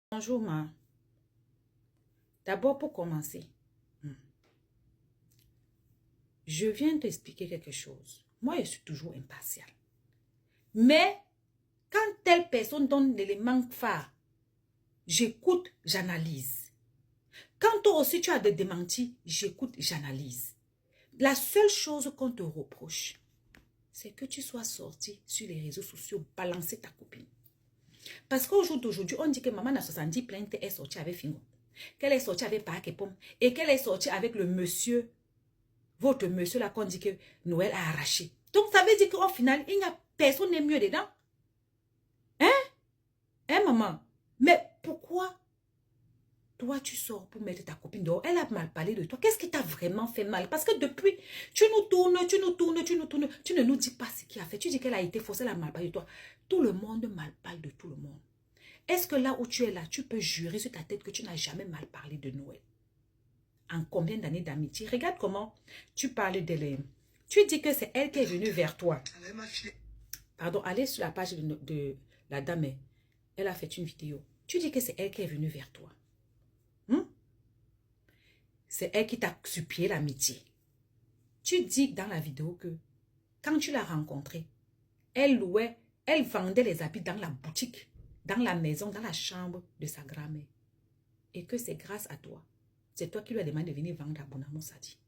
Bonjour, ma. D'abord, pour commencer, je viens t'expliquer quelque chose. Moi, je suis toujours impartiale. Mais, quand telle personne donne l'élément phare, j'écoute, j'analyse. Quand toi aussi tu as des démentis, j'écoute, j'analyse. La seule chose qu'on te reproche, c'est que tu sois sorti sur les réseaux sociaux, balancer ta copine. Parce qu'au jour d'aujourd'hui, on dit que maman a 70 plaintes est sortie avec Fingo. Qu'elle est sortie avec Park et Pomme. Et qu'elle est sortie avec le monsieur, votre monsieur là qu'on dit que Noël a arraché. Donc ça veut dire qu'au final, il n'y a personne n'est mieux dedans. Hein? Hein, maman? Mais pourquoi toi tu sors pour mettre ta copine dehors? Elle a mal parlé de toi. Qu'est-ce qui t'a vraiment fait mal? Parce que depuis, tu nous tournes. Tu ne nous dis pas ce qu'il a fait. Tu dis qu'elle a été fausse, elle a mal parlé de toi. Tout le monde mal parle de tout le monde. Est-ce que là où tu es là, tu peux jurer sur ta tête que tu n'as jamais mal parlé de Noël? En combien d'années d'amitié? Regarde comment tu parles d'elle. Tu dis que c'est elle qui est venue vers toi. Pardon, allez sur la page de la dame. Elle a fait une vidéo. Tu dis que c'est elle qui est venue vers toi. C'est elle qui t'a supplié l'amitié. Tu dis dans la vidéo que quand tu l'as rencontrée, elle louait, elle vendait les habits dans la boutique, dans la maison, dans la chambre de sa grand-mère. Et que c'est grâce à toi. C'est toi qui lui as demandé de venir vendre abonnement, ça dit.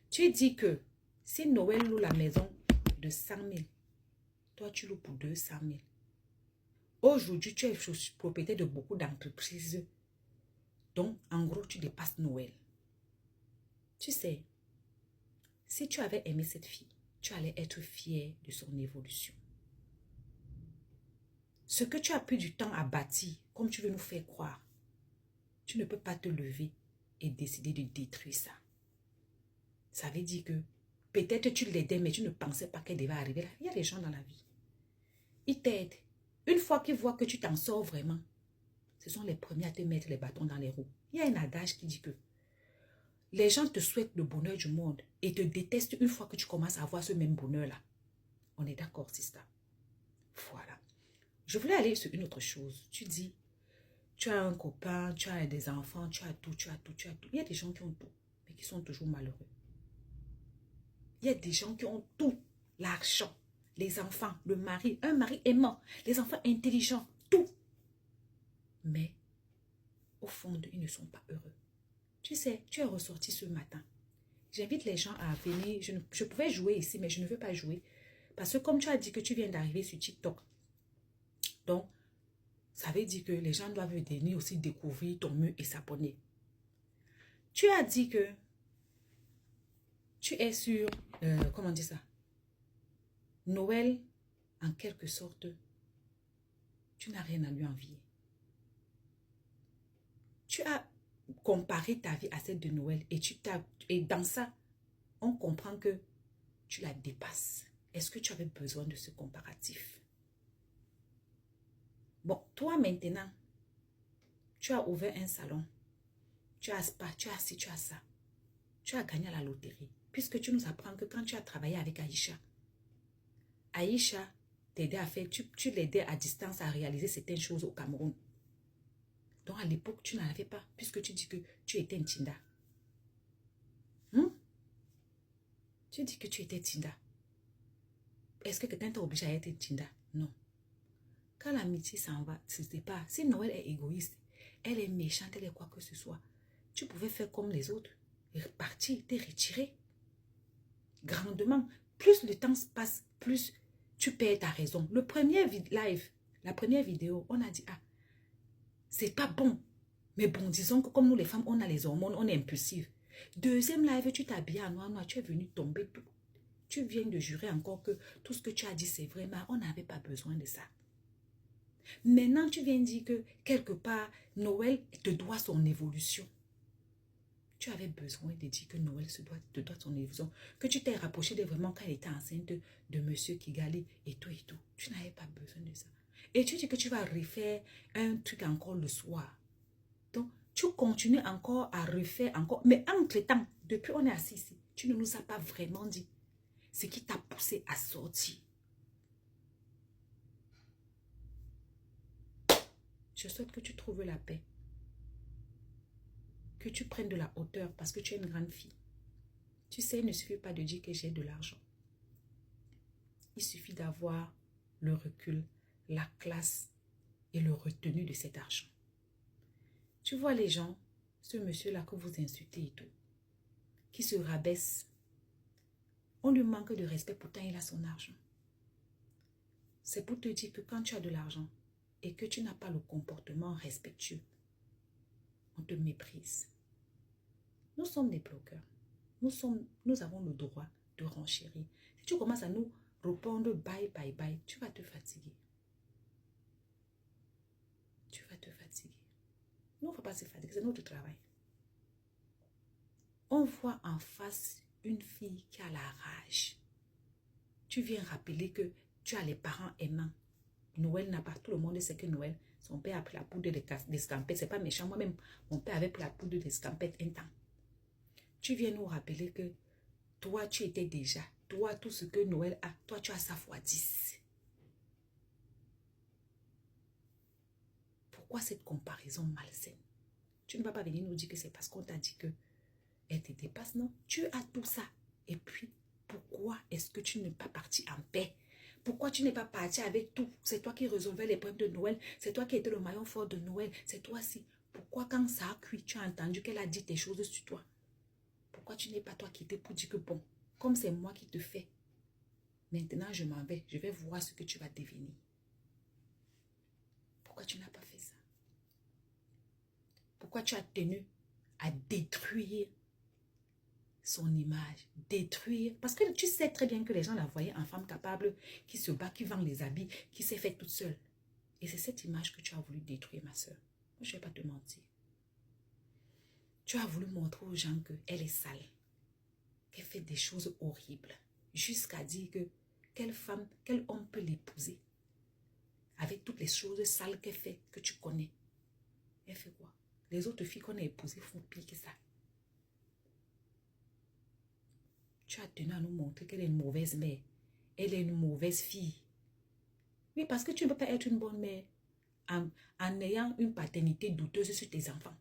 Tu dis que si Noël loue la maison de 100 000, toi tu loues pour 200 000. Aujourd'hui, tu es propriétaire de beaucoup d'entreprises. Donc, en gros, tu dépasses Noël. Tu sais, si tu avais aimé cette fille, tu allais être fier de son évolution. Ce que tu as pris du temps à bâtir, comme tu veux nous faire croire, tu ne peux pas te lever et décider de détruire ça. Ça veut dire que peut-être tu l'aidais, mais tu ne pensais pas qu'elle devait arriver là. Il y a des gens dans la vie. Ils t'aident. Une fois qu'ils voient que tu t'en sors vraiment, ce sont les premiers à te mettre les bâtons dans les roues. Il y a un adage qui dit que les gens te souhaitent le bonheur du monde et te détestent une fois que tu commences à avoir ce même bonheur-là. On est d'accord, c'est ça. Voilà. Je voulais aller sur une autre chose. Tu dis, tu as un copain, tu as des enfants, tu as tout. Il y a des gens qui ont tout, mais qui sont toujours malheureux. Il y a des gens qui ont tout. L'argent, les enfants, le mari, un mari aimant, les enfants intelligents, tout. Mais au fond, ils ne sont pas heureux. Tu sais, tu es ressorti ce matin. J'invite les gens à venir. Je pouvais jouer ici, mais je ne veux pas jouer. Parce que comme tu as dit que tu viens d'arriver sur TikTok, donc, ça veut dire que les gens doivent venir aussi découvrir ton mur et s'abonner. Tu as dit que tu es sur, comment dire ça? Noël, en quelque sorte, tu n'as rien à lui envier. Tu as comparé ta vie à celle de Noël et dans ça, on comprend que tu la dépasses. Est-ce que tu avais besoin de ce comparatif? Bon, toi maintenant, tu as ouvert un salon. Tu as spa, tu as ci, tu as ça. Tu as gagné à la loterie. Puisque tu nous apprends que quand tu as travaillé avec Aïcha, Aïcha t'aidait à faire, tu l'aidais à distance à réaliser certaines choses au Cameroun. Donc à l'époque, tu n'en avais pas, puisque tu dis que tu étais un Tinda. Tu dis que tu étais Tinda. Est-ce que quelqu'un t'a obligé à être Tinda? Non. Quand l'amitié s'en va, c'est pas. Si Noël est égoïste, elle est méchante, elle est quoi que ce soit, tu pouvais faire comme les autres. Partir, te retirer. Grandement. Plus le temps se passe, plus tu perds ta raison. Le premier live, la première vidéo, on a dit, ah, c'est pas bon. Mais bon, disons que comme nous les femmes, on a les hormones, on est impulsive. Deuxième live, tu t'habilles en noir, tu es venu tomber. Tu viens de jurer encore que tout ce que tu as dit, c'est vrai, mais on n'avait pas besoin de ça. Maintenant, tu viens dire que quelque part, Noël te doit son évolution. Tu avais besoin de dire que Noël te doit son évolution. Que tu t'es rapproché de vraiment quand elle était enceinte de Monsieur Kigali et tout et tout. Tu n'avais pas besoin de ça. Et tu dis que tu vas refaire un truc encore le soir. Donc, tu continues encore à refaire encore. Mais entre-temps, depuis on est assis ici, tu ne nous as pas vraiment dit ce qui t'a poussé à sortir. Je souhaite que tu trouves la paix. Que tu prennes de la hauteur parce que tu es une grande fille. Tu sais, il ne suffit pas de dire que j'ai de l'argent. Il suffit d'avoir le recul, la classe et le retenu de cet argent. Tu vois les gens, ce monsieur-là que vous insultez et tout, qui se rabaisse. On lui manque de respect, pourtant il a son argent. C'est pour te dire que quand tu as de l'argent et que tu n'as pas le comportement respectueux, on te méprise. Nous sommes des bloqueurs. Nous avons le droit de renchérir. Si tu commences à nous répondre bye, bye, bye, tu vas te fatiguer. Tu vas te fatiguer. Nous, on ne va pas se fatiguer, c'est notre travail. On voit en face une fille qui a la rage. Tu viens rappeler que tu as les parents aimants. Noël n'a pas, tout le monde sait que Noël, son père a pris la poudre d'escampette. C'est pas méchant, moi-même, mon père avait pris la poudre d'escampette un temps. Tu viens nous rappeler que toi, tu étais déjà, toi, tout ce que Noël a, toi, tu as ça fois 10. Pourquoi cette comparaison malsaine? Tu ne vas pas venir nous dire que c'est parce qu'on t'a dit que elle te dépasse, non? Tu as tout ça. Et puis, pourquoi est-ce que tu n'es pas parti en paix? Pourquoi tu n'es pas parti avec tout? C'est toi qui résolvais les problèmes de Noël. C'est toi qui étais le maillon fort de Noël. C'est toi-ci. Pourquoi quand ça a cuit, tu as entendu qu'elle a dit des choses sur toi? Pourquoi tu n'es pas toi qui t'es pour dire que bon, comme c'est moi qui te fais, maintenant je m'en vais, je vais voir ce que tu vas devenir. Pourquoi tu n'as pas fait ça? Pourquoi tu as tenu à détruire son image, détruire, parce que tu sais très bien que les gens la voyaient en femme capable, qui se bat, qui vend les habits, qui s'est faite toute seule. Et c'est cette image que tu as voulu détruire, ma soeur. Moi, je ne vais pas te mentir. Tu as voulu montrer aux gens qu'elle est sale, qu'elle fait des choses horribles, jusqu'à dire que quelle femme, quel homme peut l'épouser avec toutes les choses sales qu'elle fait, que tu connais. Elle fait quoi? Les autres filles qu'on a épousées font pire que ça. Tu as tenu à nous montrer qu'elle est une mauvaise mère. Elle est une mauvaise fille. Oui, parce que tu ne peux pas être une bonne mère en ayant une paternité douteuse sur tes enfants.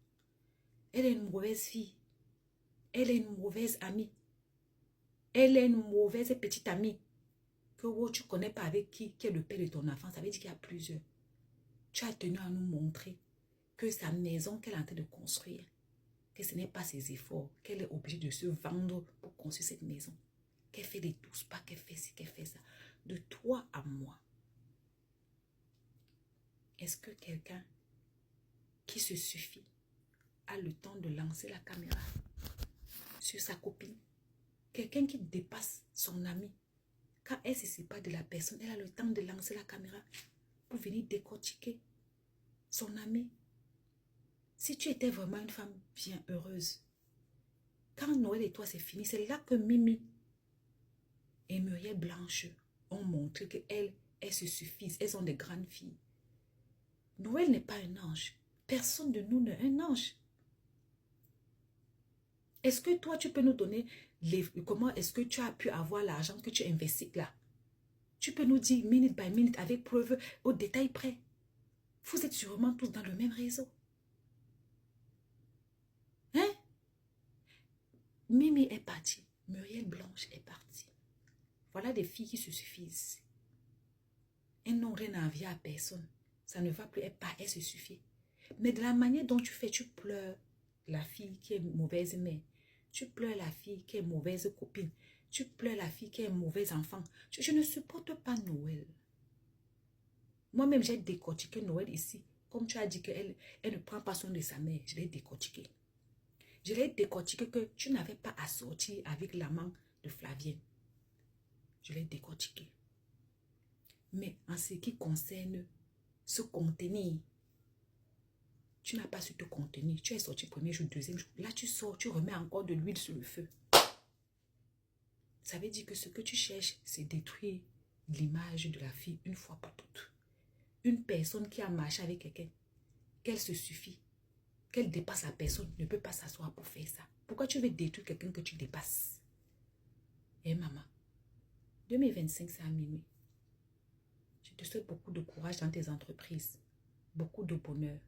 Elle est une mauvaise fille. Elle est une mauvaise amie. Elle est une mauvaise petite amie. Que tu ne connais pas avec qui est le père de ton enfant. Ça veut dire qu'il y a plusieurs. Tu as tenu à nous montrer que sa maison qu'elle est en train de construire, que ce n'est pas ses efforts, qu'elle est obligée de se vendre pour construire cette maison. Qu'elle fait des 12 pas, qu'elle fait ci, qu'elle fait ça. De toi à moi. Est-ce que quelqu'un qui se suffit a le temps de lancer la caméra sur sa copine? Quelqu'un qui dépasse son ami. Quand elle se sépare de la personne, elle a le temps de lancer la caméra pour venir décortiquer son ami. Si tu étais vraiment une femme bien heureuse, quand Noël et toi c'est fini, c'est là que Mimi et Muriel Blanche ont montré qu'elles se suffisent. Elles sont des grandes filles. Noël n'est pas un ange. Personne de nous n'est un ange. Est-ce que toi, tu peux nous donner comment est-ce que tu as pu avoir l'argent que tu investis là? Tu peux nous dire minute by minute avec preuve au détail près. Vous êtes sûrement tous dans le même réseau. Hein? Mimi est partie. Muriel Blanche est partie. Voilà des filles qui se suffisent. Elles n'ont rien à envier à personne. Ça ne va plus, elle se suffit. Mais de la manière dont tu fais, tu pleures la fille qui est mauvaise mère. Tu pleures la fille qui est mauvaise copine. Tu pleures la fille qui est mauvais enfant. Je ne supporte pas Noël. Moi-même, j'ai décortiqué Noël ici. Comme tu as dit qu'elle ne prend pas soin de sa mère, je l'ai décortiqué. Je l'ai décortiqué que tu n'avais pas à sortir avec l'amant de Flavienne. Je l'ai décortiqué. Mais en ce qui concerne se contenir, tu n'as pas su te contenir. Tu es sorti premier jour, deuxième jour. Là, tu sors, tu remets encore de l'huile sur le feu. Ça veut dire que ce que tu cherches, c'est détruire l'image de la fille une fois pour toutes. Une personne qui a marché avec quelqu'un, qu'elle se suffit, qu'elle dépasse la personne, ne peut pas s'asseoir pour faire ça. Pourquoi tu veux détruire quelqu'un que tu dépasses? Eh maman, 2025, c'est à minuit. Je te souhaite beaucoup de courage dans tes entreprises. beaucoup de bonheur.